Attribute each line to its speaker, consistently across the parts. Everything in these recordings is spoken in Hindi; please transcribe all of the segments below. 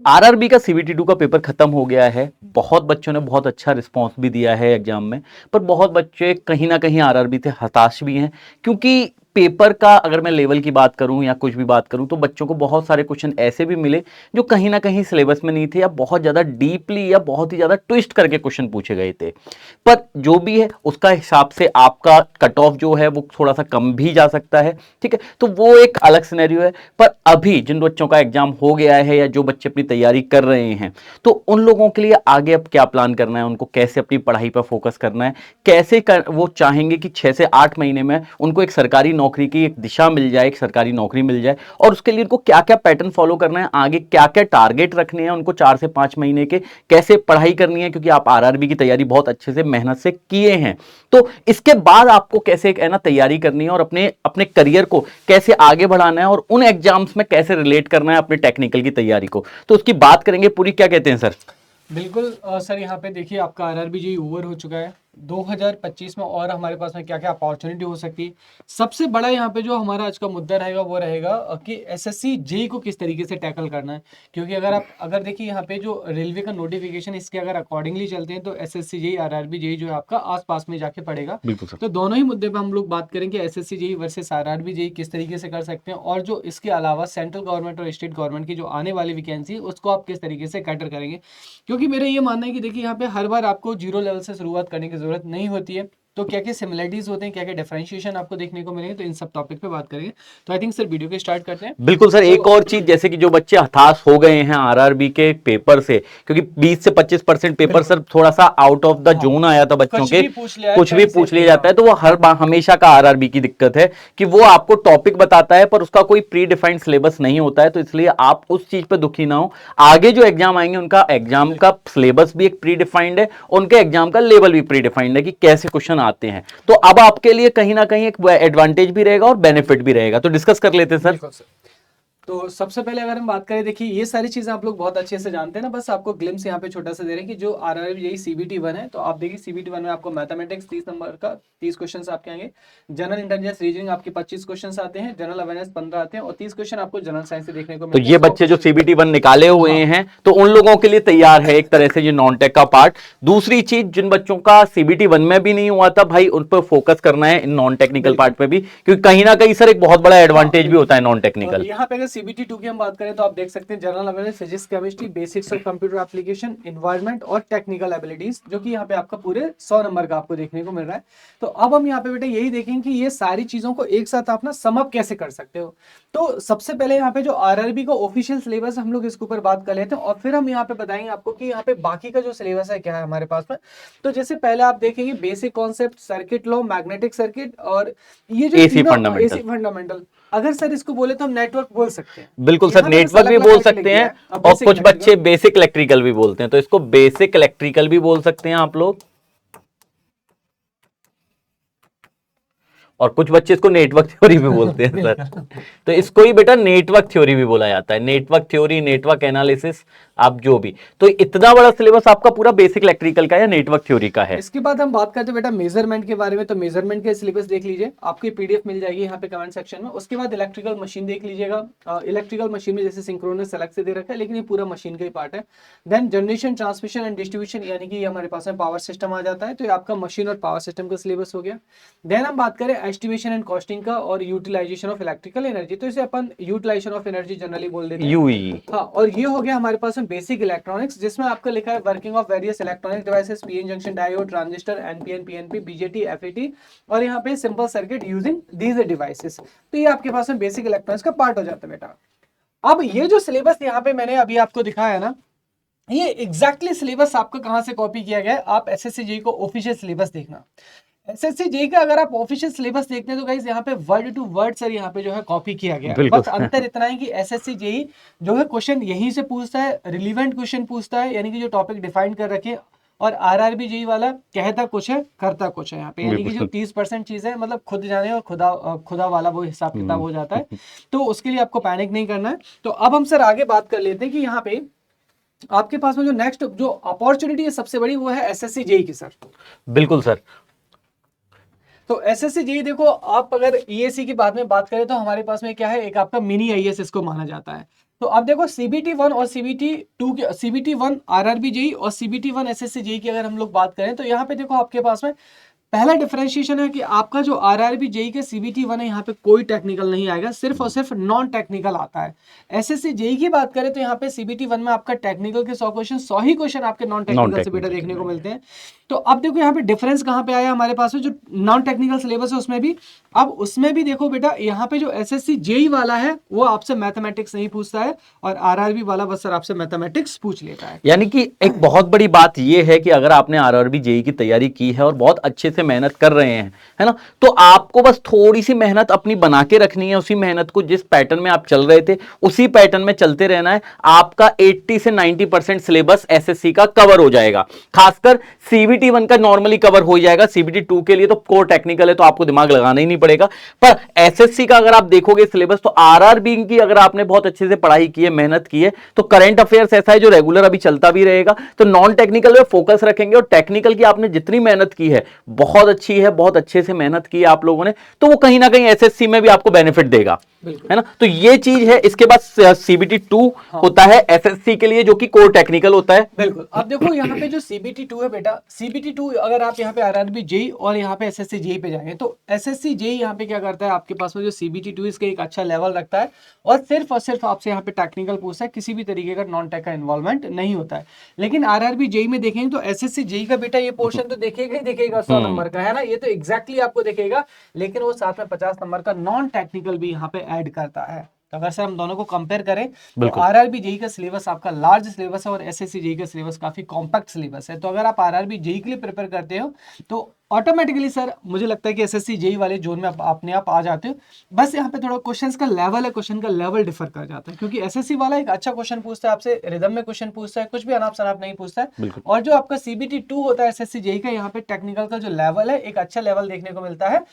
Speaker 1: आरआरबी का सीबीटी 2 का पेपर खत्म हो गया है। बहुत बच्चों ने बहुत अच्छा रिस्पांस भी दिया है एग्जाम में, पर बहुत बच्चे कहीं ना कहीं आरआरबी से हताश भी हैं, क्योंकि पेपर का अगर मैं लेवल की बात करूं या कुछ भी बात करूं तो बच्चों को बहुत सारे क्वेश्चन ऐसे भी मिले जो कहीं ना कहीं सिलेबस में नहीं थे, या बहुत ज्यादा डीपली या बहुत ही ज्यादा ट्विस्ट करके क्वेश्चन पूछे गए थे। पर जो भी है उसका हिसाब से आपका कट ऑफ जो है वो थोड़ा सा कम भी जा सकता है, ठीक है, तो वो एक अलग सिनेरियो है। पर अभी जिन बच्चों का एग्जाम हो गया है या जो बच्चे अपनी तैयारी कर रहे हैं, तो उन लोगों के लिए आगे अब क्या प्लान करना है, उनको कैसे अपनी पढ़ाई पर फोकस करना है, कैसे वो चाहेंगे कि 6 से 8 महीने में उनको एक सरकारी नौकरी की एक दिशा मिल जाए, एक सरकारी नौकरी मिल जाए, और उसके लिए उनको क्या क्या पैटर्न फॉलो करना है, आगे क्या क्या टारगेट रखने हैं उनको 4 से 5 महीने के, कैसे पढ़ाई करनी है, क्योंकि आप आरआरबी की तैयारी बहुत अच्छे से मेहनत से किए हैं। तो इसके बाद आपको कैसे है ना तैयारी करनी है और अपने अपने करियर को कैसे आगे बढ़ाना है और उन एग्जाम्स में कैसे रिलेट करना है अपने टेक्निकल की तैयारी को, तो उसकी बात करेंगे पूरी। क्या कहते हैं सर?
Speaker 2: बिल्कुल सर, यहाँ पे देखिए आपका आरआरबी जी ओवर हो चुका है 2025 में, और हमारे पास में क्या क्या अपॉर्चुनिटी हो सकती है। सबसे बड़ा यहाँ पे जो हमारा आज का मुद्दा रहेगा वो रहेगा कि एसएससी जेई को किस तरीके से टैकल करना है। क्योंकि अगर देखिए यहाँ पे जो रेलवे का नोटिफिकेशन इसके अगर अकॉर्डिंगली चलते हैं तो एसएससी जेई आरआरबी जेई जो है आपका आसपास में जाके पड़ेगा।
Speaker 1: बिल्कुल सर।
Speaker 2: तो दोनों ही मुद्दे पे हम लोग बात करेंगे, SSC JE versus RRB JE किस तरीके से कर सकते हैं, और जो इसके अलावा सेंट्रल गवर्नमेंट और स्टेट गवर्नमेंट की जो आने वाली वैकेंसी है उसको आप किस तरीके से कैटर करेंगे। क्योंकि मेरा ये मानना है कि देखिए यहाँ पे हर बार आपको जीरो लेवल से शुरुआत करने की जरूरत नहीं होती है। तो क्या क्या सिमिलरिटीज होते हैं, क्या क्या डिफरेंशिएशन आपको देखने को मिलेंगे, तो इन सब टॉपिक पे बात करेंगे। तो आई थिंक सर वीडियो के स्टार्ट करते हैं।
Speaker 1: बिल्कुल सर। एक
Speaker 2: तो
Speaker 1: और चीज, जैसे कि जो बच्चे हताश हो गए हैं आरआरबी के पेपर से, क्योंकि 20 से 25% पेपर
Speaker 2: बिल्कुल
Speaker 1: सर थोड़ा सा आउट ऑफ द
Speaker 2: हाँ,
Speaker 1: जोन आया था बच्चों
Speaker 2: कुछ
Speaker 1: के,
Speaker 2: भी पूछ लिया है
Speaker 1: कुछ भी
Speaker 2: कहीं से
Speaker 1: पूछ लिया
Speaker 2: भी।
Speaker 1: जाता
Speaker 2: हाँ
Speaker 1: है, तो वो हर बार हमेशा का आरआरबी की दिक्कत है कि वो आपको टॉपिक बताता है पर उसका कोई प्री डिफाइंड सिलेबस नहीं होता है। तो इसलिए आप उस चीज पे दुखी ना हो, आगे जो एग्जाम आएंगे उनका एग्जाम का सिलेबस भी एक प्री डिफाइंड है, उनके एग्जाम का लेवल भी प्री डिफाइंड है कि कैसे क्वेश्चन आते हैं। तो अब आपके लिए कहीं ना कहीं एक एडवांटेज भी रहेगा और बेनिफिट भी रहेगा। तो डिस्कस कर लेते हैं सर।
Speaker 2: बिल्कुल सर। तो सबसे पहले अगर हम बात करें, देखिए ये सारी चीजें आप लोग बहुत अच्छे से जानते हैं ना, बस आपको ग्लिम्स यहाँ पे छोटा सा दे रहे हैं कि जो आरआरबी यही सीबीटी 1 है। तो आप देखिए सीबीटी 1 में आपको मैथमेटिक्स 30 नंबर का 30 क्वेश्चन आपके आएंगे, जनरल इंटेलिजेंस रीजनिंग आपके 25 क्वेश्चन आते हैं, जनरल अवेयरनेस 15 आते हैं, और 30 क्वेश्चन आपको जनरल साइंस से देखने को
Speaker 1: तो
Speaker 2: मिलते हैं,
Speaker 1: ये
Speaker 2: 100
Speaker 1: बच्चे जो
Speaker 2: क्वेश्चन।
Speaker 1: सीबीटी 1 निकाले हुए
Speaker 2: हाँ
Speaker 1: हैं तो उन लोगों के लिए तैयार है एक तरह से ये नॉन टेक का पार्ट। दूसरी चीज, जिन बच्चों का सीबीटी 1 में भी नहीं हुआ था भाई, उन पर फोकस करना है इन नॉन टेक्निकल
Speaker 2: बिल्कुल।
Speaker 1: पार्ट पे भी, क्योंकि कहीं ना कहीं सर एक बहुत बड़ा
Speaker 2: हाँ
Speaker 1: एडवांटेज भी
Speaker 2: बिल्कुल।
Speaker 1: होता है नॉन टेक्निकल।
Speaker 2: यहाँ पे अगर सीबीटी 2 की हम बात करें तो आप देख सकते हैं general awareness, physics, chemistry, basics of computer application, environment और टेक्निकल एबिलिटीज, जो कि यहाँ पे आपका पूरे 100 नंबर का आपको देखने को मिल रहा है। तो अब हम यहाँ पे बेटा यही देखेंगे कि ये सारी चीजों को एक साथ आप ना सम अप कैसे कर सकते हो। तो सबसे पहले यहाँ पे जो आरआरबी का ऑफिशियल सिलेबस हम लोग इसके ऊपर बात कर लेते हैं, और फिर हम यहाँ पे बताएंगे आपको कि यहाँ पे बाकी का जो सिलेबस है क्या है हमारे पास में। तो जैसे पहले आप देखेंगे basic concept, circuit law, magnetic circuit, और ये जो
Speaker 1: एसी
Speaker 2: तीनों
Speaker 1: फंडामेंटल।
Speaker 2: AC fundamental. अगर सर इसको बोले तो हम नेटवर्क बोल सकते हैं।
Speaker 1: बिल्कुल सर,
Speaker 2: यहाँ पे बस
Speaker 1: नेटवर्क
Speaker 2: अलग
Speaker 1: भी
Speaker 2: अलग
Speaker 1: बोल
Speaker 2: करके लिख
Speaker 1: सकते
Speaker 2: दिया
Speaker 1: हैं,
Speaker 2: है, अब
Speaker 1: और
Speaker 2: बेसिक
Speaker 1: कुछ
Speaker 2: इलेक्ट्रिकल।
Speaker 1: बच्चे बेसिक इलेक्ट्रिकल भी बोलते हैं, तो इसको बेसिक इलेक्ट्रिकल भी बोल सकते हैं आप लोग, और कुछ बच्चे इसको नेटवर्क थ्योरी भी बोलते हैं सर। तो इसको ही बेटा नेटवर्क थ्योरी भी बोला जाता है, नेटवर्क थ्योरी, नेटवर्क एनालिसिस, आप जो भी। तो इतना बड़ा सिलेबस आपका पूरा बेसिक इलेक्ट्रिकल का या नेटवर्क थ्योरी का है।
Speaker 2: इसके बाद हम बात करते हैं बेटा मेजरमेंट के बारे में। तो मेजरमेंट के सिलेबस देख लीजिए, आपकी पीडीएफ मिल जाएगी यहाँ पे कमेंट सेक्शन में। उसके बाद इलेक्ट्रिकल मशीन देख लीजिएगा। इलेक्ट्रिकल मशीन में जैसे सिंक्रोनस अलग से दे रखा है, लेकिन ये पूरा मशीन का ही पार्ट है। Then generation, transmission and distribution, यानी कि हमारे पास में पावर सिस्टम आ जाता है। तो ये आपका मशीन और पावर सिस्टम का सिलेबस हो गया। देन हम बात करें एस्टिमेशन एंड कॉस्टिंग का और यूटिलाइजेशन ऑफ इलेक्ट्रिकल एनर्जी। तो इसे अपन यूटिलाइजेशन ऑफ एनर्जी जनरली बोल देते हैं।
Speaker 1: यूई।
Speaker 2: हाँ, और ये हो गया हमारे पास में बेसिक इलेक्ट्रॉनिक्स, जिसमें आपका लिखा है working of various electronic devices, PN junction diode, transistor, NPN, PNP, BJT, FET, और यहाँ पे simple circuit using these devices. तो ये आपके पास में बेसिक इलेक्ट्रॉनिक्स का पार्ट हो जाता है बेटा। अब ये जो सिलेबस यहाँ पे मैंने अभी आपको दिखाया है ना, ये एग्जैक्टली सिलेबस आपका कहाँ से कॉपी किया गया है। आप एसएससी जेईई को ऑफिशियल सिलेबस देखना। एसएससी जेईई का अगर आप ऑफिशियल सिलेबस देखते हैं तो गाइस यहाँ पे वर्ड टू वर्ड सर यहाँ पे जो है कॉपी किया गया है।
Speaker 1: बिल्कुल।
Speaker 2: बस अंतर इतना है कि एसएससी जेईई जो है क्वेश्चन यहीं से पूछता है, रिलीवेंट क्वेश्चन पूछता है, यानी कि जो टॉपिक डिफाइन कर रखे, और आरआरबी जेईई वाला कहता कुछ है करता कुछ है यहाँ पे, यानी कि जो 30% चीज है मतलब खुद जाने और खुदा वाला वो हिसाब किताब हो जाता है। तो उसके लिए आपको पैनिक नहीं करना है। तो अब हम सर आगे बात कर लेते हैं कि यहाँ पे आपके पास में जो नेक्स्ट जो अपॉर्चुनिटी है सबसे बड़ी, वो है एसएससी जेईई की सर।
Speaker 1: बिल्कुल सर।
Speaker 2: तो एसएससी जेईई देखो, आप अगर ईएसी की बात करें तो हमारे पास में क्या है, एक आपका मिनी आईएएस इसको माना जाता है। तो अब देखो सीबीटी 1 और सीबीटी 2 के सीबीटी 1 आरआरबी जेई और सीबीटी 1 एसएससी जेई की अगर हम लोग बात करें तो यहाँ पे देखो आपके पास में पहला डिफरेंशिएशन है कि आपका जो आरआरबी जेई के सीबीटी 1 है यहाँ पे कोई टेक्निकल नहीं आएगा, सिर्फ और सिर्फ नॉन टेक्निकल आता है। एसएससी जेई की बात करें तो यहाँ पे सीबीटी 1 में आपका टेक्निकल के 100 ही क्वेश्चन आपके नॉन टेक्निकल से बेटा देखने को मिलते हैं। तो अब देखो यहाँ पे डिफरेंस कहाँ पे आया हमारे पास में, जो नॉन टेक्निकल सिलेबस है उसमें भी, अब उसमें भी देखो बेटा यहाँ पे जो एसएससी जेई वाला है वो आपसे मैथमेटिक्स नहीं पूछता है और आरआरबी वाला बस सर आपसे मैथमेटिक्स पूछ लेता है।
Speaker 1: यानी कि एक बहुत बड़ी बात यह है कि अगर आपने आरआरबी जेई की तैयारी की है और बहुत अच्छे से मेहनत कर रहे हैं, है ना, तो आपको बस थोड़ी सी मेहनत अपनी बना के रखनी है। उसी मेहनत को जिस पैटर्न में आप चल रहे थे उसी पैटर्न में चलते रहना है। आपका 80 से 90% सिलेबस एसएससी का कवर हो जाएगा। खासकर सीबीटी 1 का नॉर्मली कवर हो जाएगा। सीबीटी 2 के लिए तो कोर टेक्निकल है तो आपको दिमाग लगाना ही नहीं पड़ेगा। पर एसएससी का अगर आप देखोगे सिलेबस तो आरआरबी की अगर आपने बहुत अच्छे से पढ़ाई की है, मेहनत की है, तो करंट अफेयर्स ऐसा है जो रेगुलर अभी चलता भी रहेगा। तो नॉन टेक्निकल में फोकस रखेंगे और टेक्निकल की आपने जितनी मेहनत की है बहुत अच्छी है, बहुत अच्छे से मेहनत की है आप लोगों ने, तो वो कहीं ना कहीं एसएससी में भी आपको बेनिफिट देगा, है ना। तो ये चीज है। इसके बाद सीबीटी 2 होता है एसएससी के लिए जो कि कोर टेक्निकल होता है।
Speaker 2: बिल्कुल। अब देखो यहाँ पे जो सीबीटी 2 है बेटा, सीबीटी 2 अगर आप यहाँ पे आरआरबी जेई और यहाँ पे एसएससी जेई पे जाएंगे तो एसएससी जेई यहाँ पे क्या करता है, आपके पास में जो सीबीटी 2 इसका एक अच्छा लेवल रखता है और सिर्फ आपसे यहाँ पे टेक्निकल पूछता है, किसी भी तरीके का नॉन टेक का इन्वॉल्वमेंट नहीं होता है। लेकिन आरआरबी जेई में देखेंगे तो एसएससी जेई का बेटा ये पोर्शन तो देखेगा ही देखेगा 100 नंबर का, है ना, ये तो एग्जैक्टली आपको देखेगा, लेकिन वो साथ में 50 नंबर का नॉन टेक्निकल भी यहाँ पे ऐड करता है। तो अगर सर हम दोनों को कंपेयर करें तो आरआरबी जेई का सिलेबस आपका लार्ज सिलेबस है और एसएससी जेई का सिलेबस काफी कॉम्पैक्ट सिलेबस है। तो अगर आप आरआरबी जेई के लिए प्रिपेयर करते हो तो ऑटोमेटिकली सर मुझे लगता है कि एसएससी जेई वाले जोन में अपने आप आ जाते हो। बस यहाँ पे थोड़ा क्वेश्चंस का लेवल है, क्वेश्चन का लेवल डिफर कर जाता है, क्योंकि एसएससी वाला एक अच्छा क्वेश्चन पूछता है आपसे, रिदम में क्वेश्चन पूछता है, कुछ भी अनाप शनाप नहीं पूछता है। और जो आपका सीबीटी 2 होता है एसएससी जेई का, यहाँ पे टेक्निकल का जो लेवल है एक अच्छा लेवल देखने को मिलता है।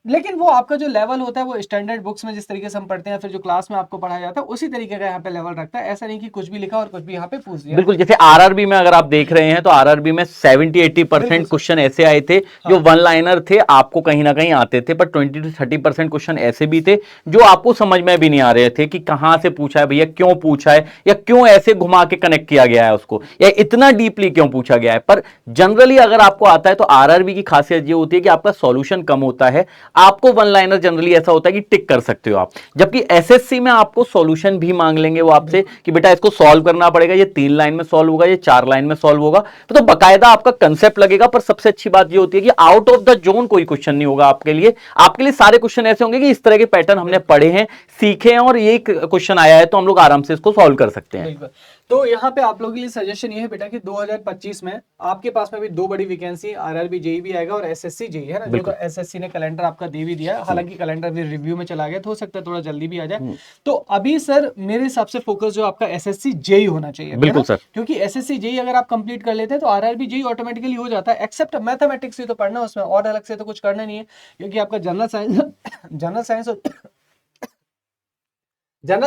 Speaker 2: लेकिन वो आपका जो लेवल होता है वो स्टैंडर्ड बुक्स में जिस तरीके से हम पढ़ते हैं फिर जो क्लास में आपको पढ़ाया जाता है उसी तरीके का यहाँ पे लेवल रखता है। ऐसा नहीं कि कुछ भी लिखा और कुछ भी यहाँ पे पूछ दिया।
Speaker 1: बिल्कुल, जैसे आरआरबी में अगर आप देख रहे हैं तो आरआरबी में 70-80% क्वेश्चन ऐसे आए थे जो वन लाइनर थे, आपको कहीं ना कहीं आते थे, पर 20-30% क्वेश्चन ऐसे भी थे जो आपको समझ में भी नहीं आ रहे थे कि कहां से पूछा है भैया, क्यों पूछा है, या क्यों ऐसे घुमा के कनेक्ट किया गया है उसको, या इतना डीपली क्यों पूछा गया है। पर जनरली अगर आपको आता है तो आरआरबी की खासियत ये होती है कि आपका सॉल्यूशन कम होता है, आपको वन लाइनर जनरली ऐसा होता है कि टिक कर सकते हो आप, जबकि एसएससी में आपको सॉल्यूशन भी मांग लेंगे वो आपसे कि बेटा इसको सॉल्व करना पड़ेगा, ये 3 लाइन में सॉल्व होगा, ये 4 लाइन में सॉल्व होगा, तो बकायदा आपका कंसेप्ट लगेगा। पर सबसे अच्छी बात ये होती है कि आउट ऑफ द जोन कोई क्वेश्चन नहीं होगा आपके लिए। आपके लिए सारे क्वेश्चन ऐसे होंगे कि इस तरह के पैटर्न हमने पढ़े हैं, सीखे हैं और ये क्वेश्चन आया है तो हम लोग आराम से इसको सॉल्व कर सकते हैं।
Speaker 2: तो यहाँ पे आप लोगों के लिए सजेशन ये है बेटा कि 2025 में आपके पास में भी 2 बड़ी वैकेंसी आरआरबी जेई भी आएगा और एसएससी जेई, है ना, जो तो एसएससी ने कैलेंडर आपका दे भी दिया है, हालांकि कैलेंडर भी रिव्यू में चला गया तो हो सकता है थोड़ा जल्दी भी आ जाए। तो अभी सर मेरे हिसाब से फोकस जो आपका एसएससी जेई होना चाहिए,
Speaker 1: बिल्कुल सर,
Speaker 2: क्योंकि एसएससी जेई अगर आप कंप्लीट कर लेते हैं तो आरआरबी जेई ऑटोमेटिकली हो जाता है, एक्सेप्ट मैथमेटिक्स ही तो पढ़ना उसमें, और अलग से तो कुछ करना नहीं है, क्योंकि आपका जनरल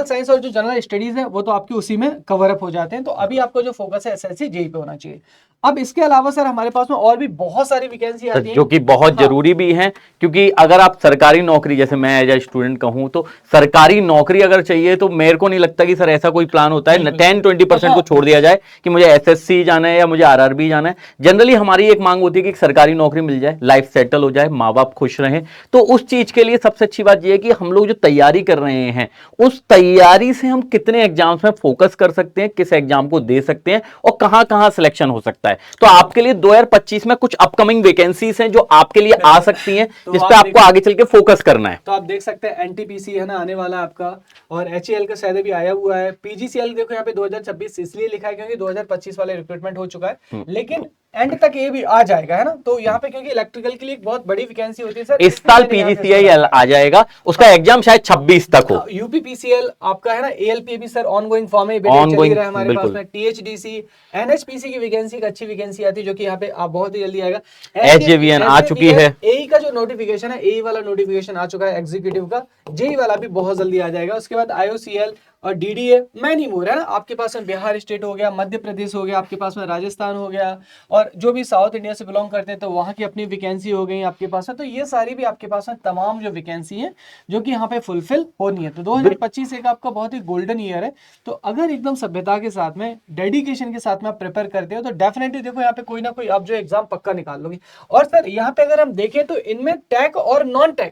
Speaker 2: साइंस और जो जनरल स्टडीज है वो तो आपकी उसी में कवर अप हो जाते हैं। तो अभी आपको जो फोकस है एसएससी जेई पे होना चाहिए। अब इसके अलावा सर हमारे पास में और भी बहुत सारी वैकेंसी आती है
Speaker 1: जो कि बहुत जरूरी भी हैं, क्योंकि अगर आप सरकारी नौकरी, जैसे मैं एज ए स्टूडेंट कहूं तो सरकारी नौकरी अगर चाहिए तो मेरे को नहीं लगता कि सर ऐसा कोई प्लान होता है 10-20% को छोड़ दिया जाए कि मुझे एसएससी जाना है या मुझे आरआरबी जाना है। जनरली हमारी एक मांग होती है कि सरकारी नौकरी मिल जाए, लाइफ सेटल हो जाए, माँ बाप खुश रहें। तो उस चीज के लिए सबसे अच्छी बात यह है कि हम लोग जो तैयारी कर रहे हैं उस तैयारी से हम कितने एग्जाम्स में फोकस कर सकते हैं, किस एग्जाम को दे सकते हैं और कहां कहां सिलेक्शन हो सकता है। तो आपके लिए 2025 में कुछ अपकमिंग वैकेंसीज हैं जो आपके लिए आ सकती हैं, जिस पे आपको आगे चल के फोकस करना है।
Speaker 2: तो आप देख सकते हैं एनटीपीसी है ना आने वाला आपका, और एचएएल का शायद भी आया हुआ है। पीजीसीएल देखो यहाँ पे 2026 इसलिए लिखा है क्योंकि 2025 वाले रिक्रूटमेंट हो चुका है, लेकिन एंड तक ये भी आ जाएगा, है ना। तो यहाँ पे क्योंकि इलेक्ट्रिकल के लिए एक बहुत बड़ी वैकेंसी होती है सर,
Speaker 1: इस साल पीजीसीएल आ जाएगा, उसका एग्जाम शायद 26 तक हो।
Speaker 2: यूपीपीसीएल आपका है ना, एएलपी भी सर ऑनगोइंग फॉर्म में चल ही रहा है हमारे पास में। टीएचडीसी, एनएचपीसी की वैकेंसी, एक अच्छी वैकेंसी आती है जो कि यहाँ पे आप बहुत ही जल्दी आएगा।
Speaker 1: एचजेवीएन आ चुकी है,
Speaker 2: एई का जो नोटिफिकेशन है, एई वाला नोटिफिकेशन आ चुका है एग्जीक्यूटिव का, जेई वाला भी बहुत जल्दी आ जाएगा। उसके बाद आईओसीएल और डीडीए, मैनी मोर है ना। आपके पास में बिहार स्टेट हो गया, मध्य प्रदेश हो गया, आपके पास में राजस्थान हो गया, और जो भी साउथ इंडिया से बिलोंग करते हैं तो वहाँ की अपनी वैकेंसी हो गई आपके पास में। तो ये सारी भी आपके पास में तमाम जो वैकेंसी है जो कि यहाँ पे फुलफिल होनी है। तो 2025 एक आपका बहुत ही गोल्डन ईयर है। तो अगर एकदम सभ्यता के साथ में, डेडिकेशन के साथ में आप प्रिपेयर करते हो तो डेफिनेटली देखो यहाँ पे कोई ना कोई आप जो एग्जाम पक्का निकाल लोगे। और सर यहाँ पे अगर हम देखें तो इनमें टैग और नॉन टैग,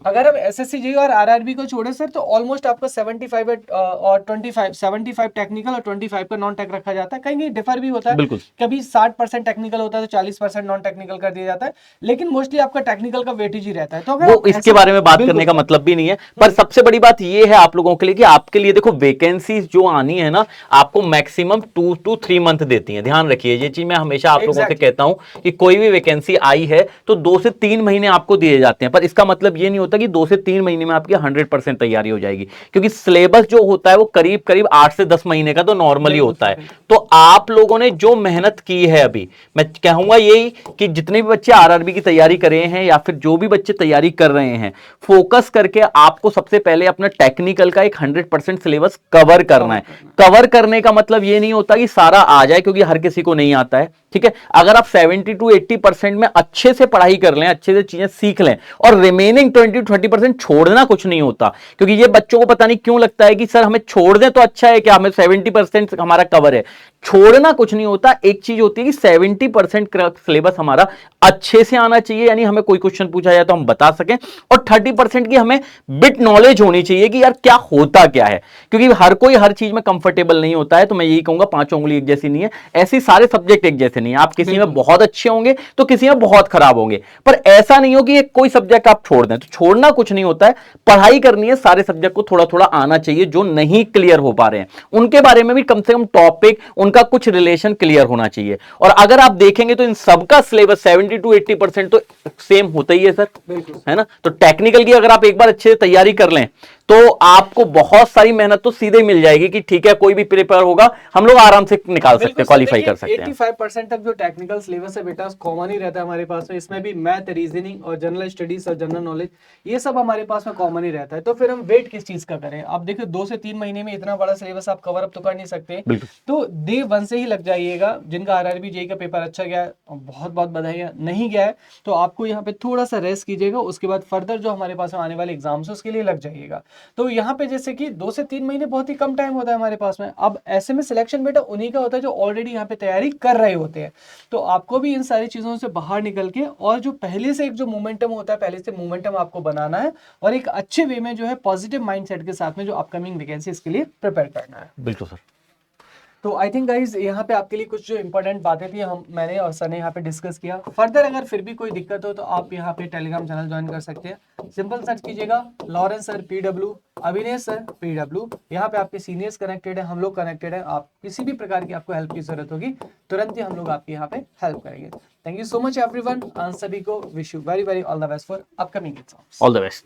Speaker 2: अगर हम एसएससी जी और आरआरबी को छोड़े सर तो ऑलमोस्ट आपका 75 और 75 टेक्निकल और 25 का नॉन टेक रखा जाता है। कहीं कहीं डिफर भी होता है,
Speaker 1: बिल्कुल
Speaker 2: कभी 60% टेक्निकल होता है तो 40% नॉन टेक्निकल कर दिया जाता है, लेकिन मोस्टली आपका टेक्निकल का वेटेज ही रहता है। तो अगर
Speaker 1: वो
Speaker 2: आप
Speaker 1: इसके
Speaker 2: ऐसे-
Speaker 1: बारे में बात
Speaker 2: बिल्कुल
Speaker 1: करने का
Speaker 2: सर।
Speaker 1: मतलब भी नहीं है, पर सबसे बड़ी बात ये है आप लोगों के लिए कि आपके लिए देखो वैकेंसीज जो आनी है ना, आपको मैक्सिमम 2 to 3 मंथ देती है। ध्यान रखिए ये चीज मैं हमेशा आप लोगों से
Speaker 2: Exactly.
Speaker 1: कहता हूं कि कोई भी वैकेंसी आई है तो 2 से 3 महीने आपको दिए जाते हैं, पर इसका मतलब ये नहीं होता कि 2 से 3 महीने में आपकी 100% तैयारी हो जाएगी, क्योंकि सिलेबस जो होता है वो करीब करीब 8 से 10 महीने का तो नॉर्मली
Speaker 2: बिल्कुल
Speaker 1: होता
Speaker 2: सर,
Speaker 1: है।
Speaker 2: बिल्कुल।
Speaker 1: तो आप लोगों ने जो मेहनत की है, अभी मैं कहूंगा यही कि जितने भी बच्चे आरआरबी की तैयारी कर रहे हैं या फिर जो भी बच्चे तैयारी कर रहे हैं, फोकस करके आपको सबसे पहले अपना टेक्निकल का एक 100% सिलेबस कवर करना है। कवर करने का मतलब ये नहीं होता कि सारा आ जाए, क्योंकि हर किसी को नहीं आता है, ठीक है। अगर आप 70 to 80% में अच्छे से पढ़ाई कर लें, अच्छे से चीजें सीख लें, और रिमेनिंग 20 to 30% छोड़ना कुछ नहीं होता, क्योंकि ये बच्चों को पता नहीं क्यों लगता है कि सर हमें छोड़ दें तो अच्छा है, क्या हमें 70% हमारा कवर है। छोड़ना कुछ नहीं होता। एक चीज होती है कि 70% सिलेबस हमारा अच्छे से आना चाहिए, यानी हमें कोई क्वेश्चन पूछा जाए तो हम बता सकें, और 30% की हमें बिट नॉलेज होनी चाहिए कि यार क्या होता क्या है, क्योंकि हर कोई हर चीज में कंफर्टेबल नहीं होता है। तो मैं यही कहूंगा पांचों उंगली एक जैसी नहीं है, ऐसे सारे सब्जेक्ट एक जैसे नहीं है। आप किसी में बहुत अच्छे होंगे तो किसी में बहुत खराब होंगे, पर ऐसा नहीं हो कि एक कोई सब्जेक्ट आप छोड़ दें। तो छोड़ना कुछ नहीं होता है, पढ़ाई करनी है, सारे सब्जेक्ट को थोड़ा थोड़ा आना चाहिए। जो नहीं क्लियर हो पा रहे हैं उनके बारे में भी कम से कम टॉपिक, उनका कुछ रिलेशन क्लियर होना चाहिए। और अगर आप देखेंगे तो इन सबका सिलेबस 70 to 80% तो सेम होता ही है सर,
Speaker 2: बिल्कुल
Speaker 1: है ना। तो टेक्निकल की अगर आप एक बार अच्छे से तैयारी कर लें तो आपको बहुत सारी मेहनत तो सीधे मिल जाएगी कि ठीक है कोई भी प्रिपेयर होगा हम लोग आराम से निकाल सकते हैं, क्वालिफाई कर सकते हैं।
Speaker 2: 85% तक जो टेक्निकल सिलेबस है बेटा कॉमन ही रहता है हमारे पास में। इसमें भी मैथ, रीजनिंग और जनरल स्टडीज और जनरल नॉलेज ये सब हमारे पास में कॉमन ही रहता है। तो फिर हम वेट किस चीज का करें? आप देखिए 2 से 3 महीने में इतना बड़ा सिलेबस आप कवर अप तो कर नहीं सकते।
Speaker 1: बिल्कुल।
Speaker 2: तो डे 1 से ही लग जाइएगा। जिनका आरआरबी जेईई का पेपर अच्छा गया है बहुत बहुत बधाई, नहीं गया है तो आपको यहाँ पे थोड़ा सा रेस्ट कीजिएगा, उसके बाद फर्दर जो हमारे पास में आने वाले एग्जाम्स है उसके लिए लग जाइएगा। तो यहाँ पे जैसे कि 2 से 3 महीने बहुत ही कम टाइम होता है हमारे पास में। अब ऐसे में सिलेक्शन बेटा उन्हीं का होता है जो ऑलरेडी यहाँ पे तैयारी कर रहे होते हैं। तो आपको भी इन सारी चीजों से बाहर निकल के और जो पहले से एक जो मोमेंटम होता है, पहले से मोमेंटम आपको बनाना है और एक अच्छे वे में जो है पॉजिटिव माइंडसेट के साथ में जो अपकमिंग वैकेंसी इसके लिए प्रिपेयर करना है।
Speaker 1: बिल्कुल सर।
Speaker 2: तो आई थिंक गाइज यहाँ पे आपके लिए कुछ जो इंपॉर्टेंट बातें थी मैंने और सर ने यहाँ पे डिस्कस किया। फर्दर अगर फिर भी कोई दिक्कत हो तो आप यहाँ पे टेलीग्राम चैनल ज्वाइन कर सकते हैं। सिंपल सर्च कीजिएगा Lawrence sir PW, Avinesh sir PW। यहाँ पे आपके सीनियर्स कनेक्टेड है, हम लोग कनेक्टेड है। आप किसी भी प्रकार की आपको हेल्प की जरूरत होगी तुरंत ही हम लोग आपकी यहाँ पे हेल्प करेंगे। Thank you so much everyone. सभी को wish you very very all the best for upcoming exams.
Speaker 1: All the best.